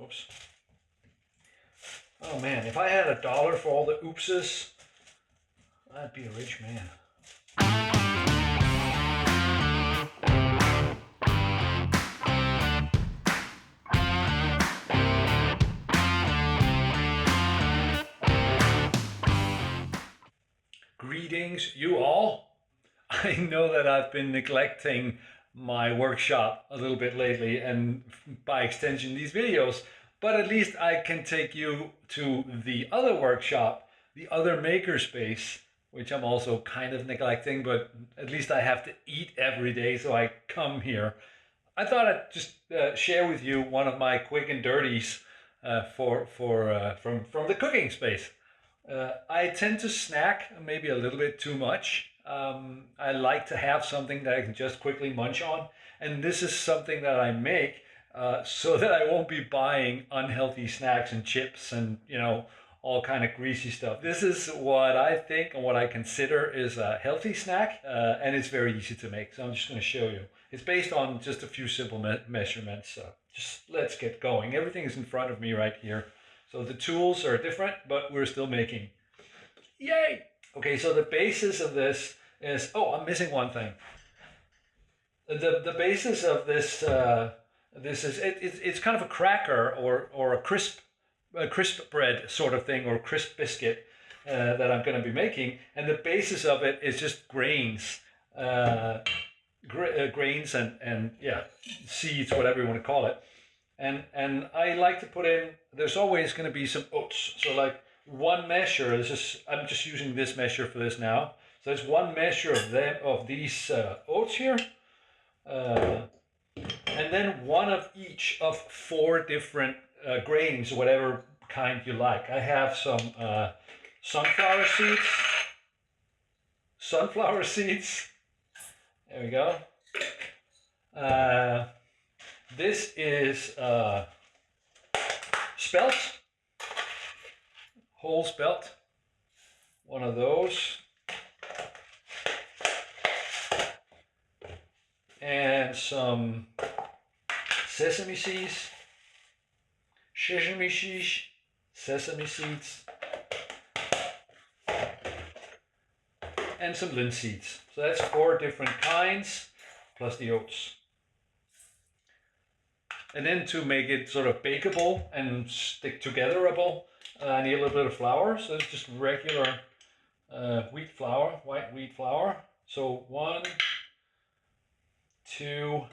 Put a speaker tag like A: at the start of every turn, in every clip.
A: Oops. Oh man, if I had $1 for all the oopses, I'd be a rich man. Greetings, you all. I know that I've been neglecting my workshop a little bit lately, and by extension these videos, but at least I can take you to the other workshop, the other makerspace, which I'm also kind of neglecting, but at least I have to eat every day, so I come here. I thought I'd just share with you one of my quick and dirties from the cooking space. I tend to snack maybe a little bit too much. I like to have something that I can just quickly munch on, and this is something that I make so that I won't be buying unhealthy snacks and chips and all kind of greasy stuff. This is what I think and what I consider is a healthy snack, and it's very easy to make. So I'm just going to show you. It's based on just a few simple measurements. So just let's get going. Everything is in front of me right here. So the tools are different, but we're still making. Yay! Okay, so the basis of this is, oh, I'm missing one thing. The basis of this it's kind of a cracker or a crisp bread sort of thing, or crisp biscuit that I'm going to be making, and the basis of it is just grains, grains and yeah, seeds, whatever you want to call it. And I like to put in, there's always going to be some oats. So like one measure, I'm just using this measure for this now. So there's one measure of these oats here. And then one of each of 4 different grains, whatever kind you like. I have some sunflower seeds. There we go. This is spelt, whole spelt, one of those. And some sesame seeds, and some linseed seeds. So that's 4 different kinds, plus the oats. And then to make it sort of bakeable and stick togetherable, I need a little bit of flour. So it's just regular wheat flour, white wheat flour. So 1, 2,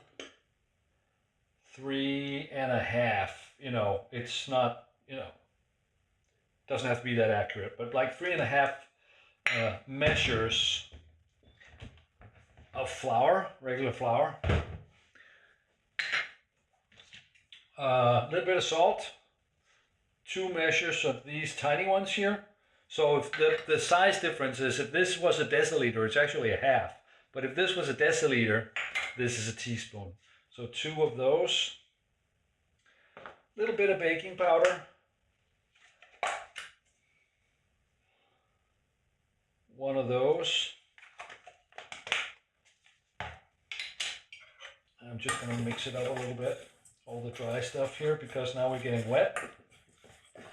A: 3.5. It's not, doesn't have to be that accurate, but like 3.5 measures of flour, regular flour. A little bit of salt, 2 measures of these tiny ones here. So if the size difference is, if this was a deciliter, it's actually a half. But if this was a deciliter, this is a teaspoon. So 2 of those. A little bit of baking powder. 1 of those. I'm just going to mix it up a little bit, all the dry stuff here, because now we're getting wet.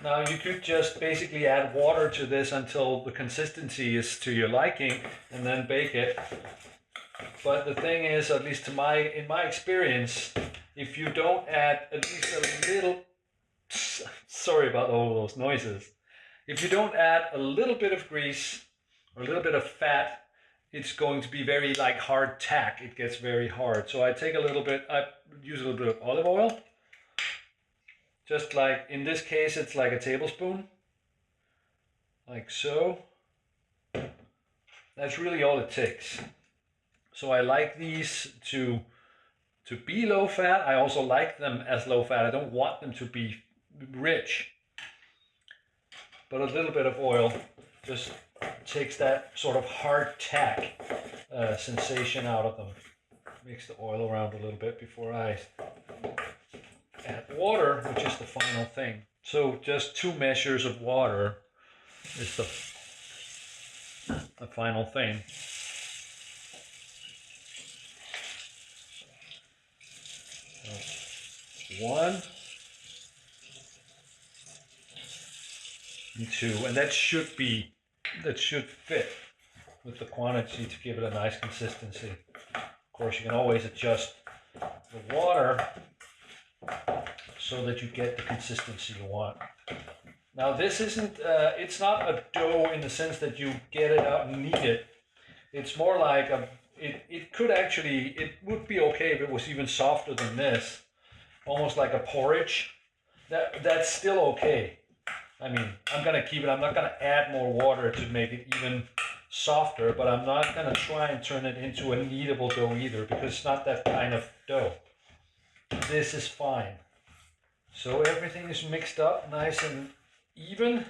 A: Now you could just basically add water to this until the consistency is to your liking, and then bake it. But the thing is, at least in my experience, if you don't add at least a little, sorry about all those noises, if you don't add a little bit of grease or a little bit of fat, it's going to be very like hard tack. It gets very hard. So I use a little bit of olive oil. Just like in this case, it's like a tablespoon, like so. That's really all it takes. So I like these to be low fat. I also like them as low fat. I don't want them to be rich. But a little bit of oil just takes that sort of hard tack sensation out of them. Mix the oil around a little bit before I add water, which is the final thing. So just 2 measures of water is the final thing. So 1, into, and that should fit with the quantity to give it a nice consistency. Of course, you can always adjust the water so that you get the consistency you want. Now this isn't, it's not a dough in the sense that you get it out and knead it. It's more like it would be okay if it was even softer than this, almost like a porridge. That's still okay. I mean, I'm gonna keep it, I'm not gonna add more water to make it even softer, but I'm not gonna try and turn it into a kneadable dough either, because it's not that kind of dough. This is fine. So everything is mixed up nice and even,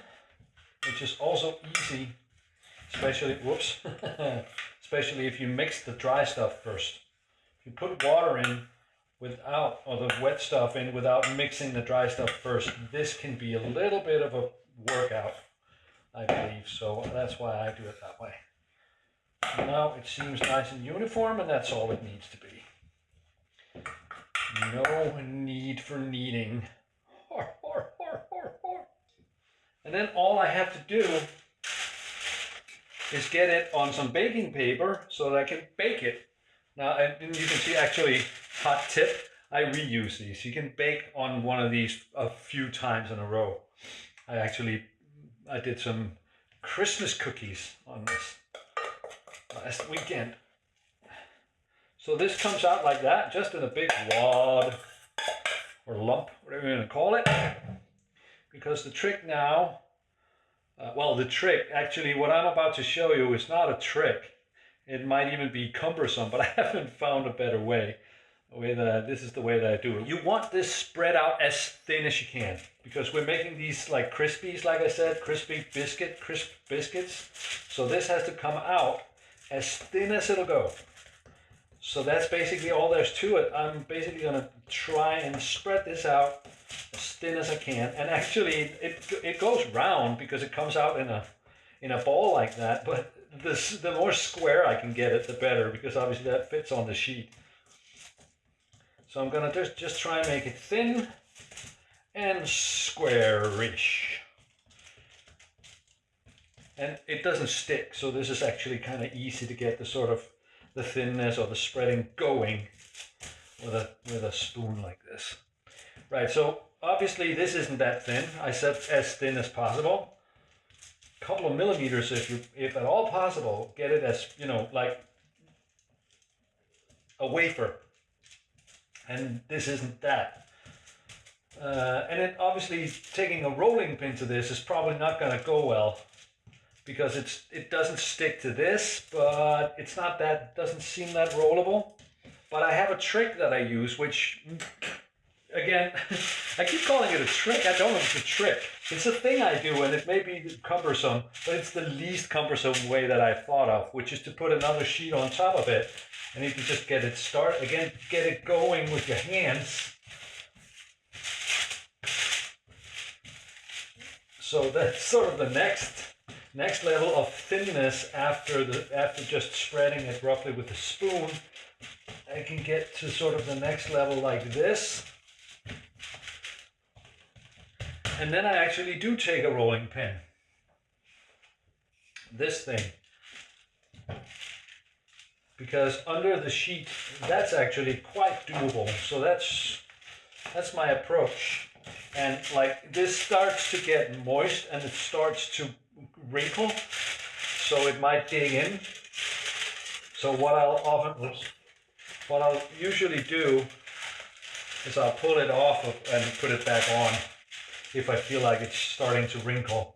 A: which is also easy, especially, whoops, especially if you mix the dry stuff first. If you put water in without, or the wet stuff in without mixing the dry stuff first, this can be a little bit of a workout, I believe. So that's why I do it that way. Now it seems nice and uniform, and that's all it needs to be. No need for kneading. And then all I have to do is get it on some baking paper so that I can bake it. Now, and you can see, actually, hot tip, I reuse these. You can bake on one of these a few times in a row. I did some Christmas cookies on this last weekend. So this comes out like that, just in a big wad or lump, whatever you're going to call it. Because the trick now, actually what I'm about to show you is not a trick. It might even be cumbersome, but I haven't found a better way. This is the way that I do it. You want this spread out as thin as you can, because we're making these like Crispies, like I said, crisp biscuits. So this has to come out as thin as it'll go. So that's basically all there's to it. I'm basically going to try and spread this out as thin as I can. And actually, it goes round because it comes out in a ball like that. But the more square I can get it, the better, because obviously that fits on the sheet. So I'm going to just try and make it thin and squarish. And it doesn't stick, so this is actually kind of easy to get the sort of the thinness or the spreading going with a spoon like this. Right, so obviously this isn't that thin. I said as thin as possible. A couple of millimeters if at all possible. Get it as, like a wafer. And this isn't that. And then obviously taking a rolling pin to this is probably not going to go well, because it doesn't stick to this, but it's not that, doesn't seem that rollable. But I have a trick that I use, which, again, I keep calling it a trick. I don't know if it's a trick. It's a thing I do, and it may be cumbersome, but it's the least cumbersome way that I've thought of, which is to put another sheet on top of it. And you can just get it going with your hands. So that's sort of the next level of thinness after just spreading it roughly with a spoon. I can get to sort of the next level like this. And then I actually do take a rolling pin. This thing. Because under the sheet, that's actually quite doable. So that's my approach. And like this starts to get moist and it starts to wrinkle, so it might dig in. So what I'll usually do is I'll pull it off and put it back on if I feel like it's starting to wrinkle.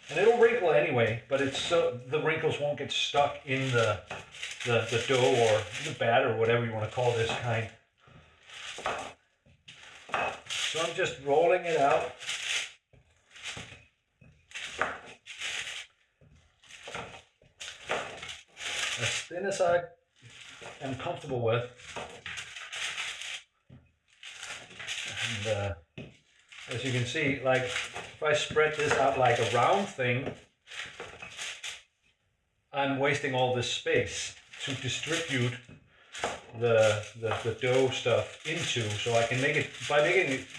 A: And it'll wrinkle anyway, but the wrinkles won't get stuck in the dough or the batter, or whatever you want to call this kind. So I'm just rolling it out. As thin as I am comfortable with. And as you can see, like if I spread this out like a round thing, I'm wasting all this space to distribute the dough stuff into. So I can make it, by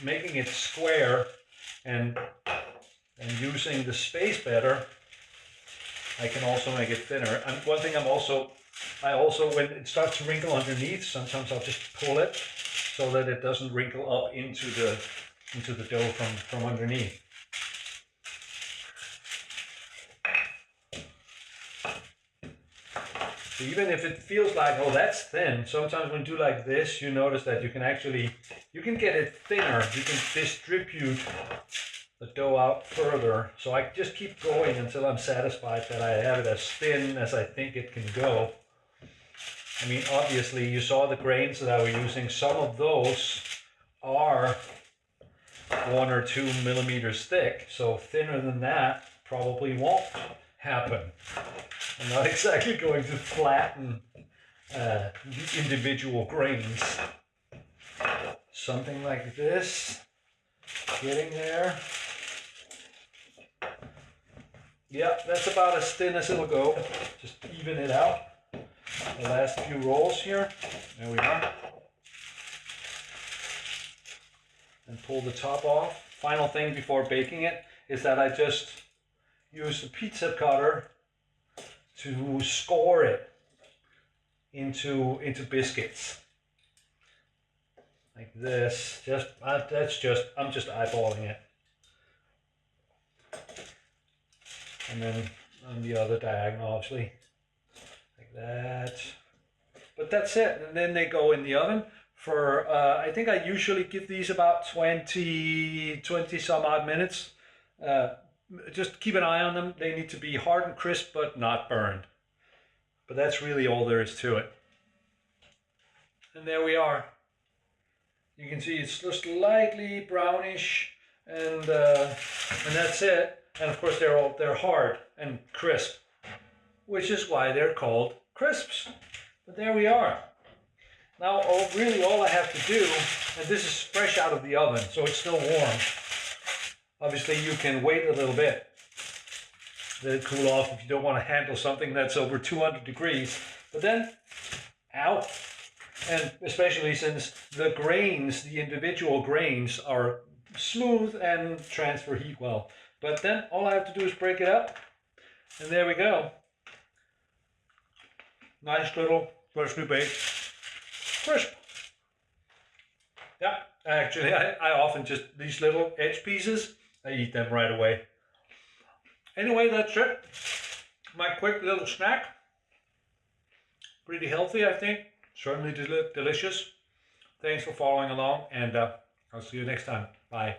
A: making it square and and using the space better, I can also make it thinner. And one thing I also, when it starts to wrinkle underneath, sometimes I'll just pull it so that it doesn't wrinkle up into the dough from underneath. So even if it feels like, oh, that's thin, sometimes when you do like this, you notice that you can get it thinner. You can distribute the dough out further. So I just keep going until I'm satisfied that I have it as thin as I think it can go. I mean, obviously you saw the grains that I was using. Some of those are 1 or 2 millimeters thick. So thinner than that probably won't happen. I'm not exactly going to flatten the individual grains. Something like this, getting there. Yeah, that's about as thin as it'll go. Just even it out. The last few rolls here. There we are. And pull the top off. Final thing before baking it is that I just use the pizza cutter to score it into biscuits like this. I'm just eyeballing it, and then on the other diagonal, obviously, like that. But that's it, and then they go in the oven for I think I usually give these about 20 some odd minutes. Just keep an eye on them. They need to be hard and crisp, but not burned. But that's really all there is to it. And there we are. You can see it's just slightly brownish, and that's it. And of course they're hard and crisp, which is why they're called crisps. But there we are. Now really all I have to do, and this is fresh out of the oven, so it's still warm. Obviously, you can wait a little bit, let it cool off if you don't want to handle something that's over 200 degrees. But then, out, and especially since the grains, the individual grains, are smooth and transfer heat well. But then all I have to do is break it up, and there we go. Nice little freshly baked crisp. Yeah, actually, I often just, these little edge pieces, I eat them right away. Anyway, that's it. My quick little snack. Pretty healthy, I think. Certainly delicious. Thanks for following along, and I'll see you next time. Bye.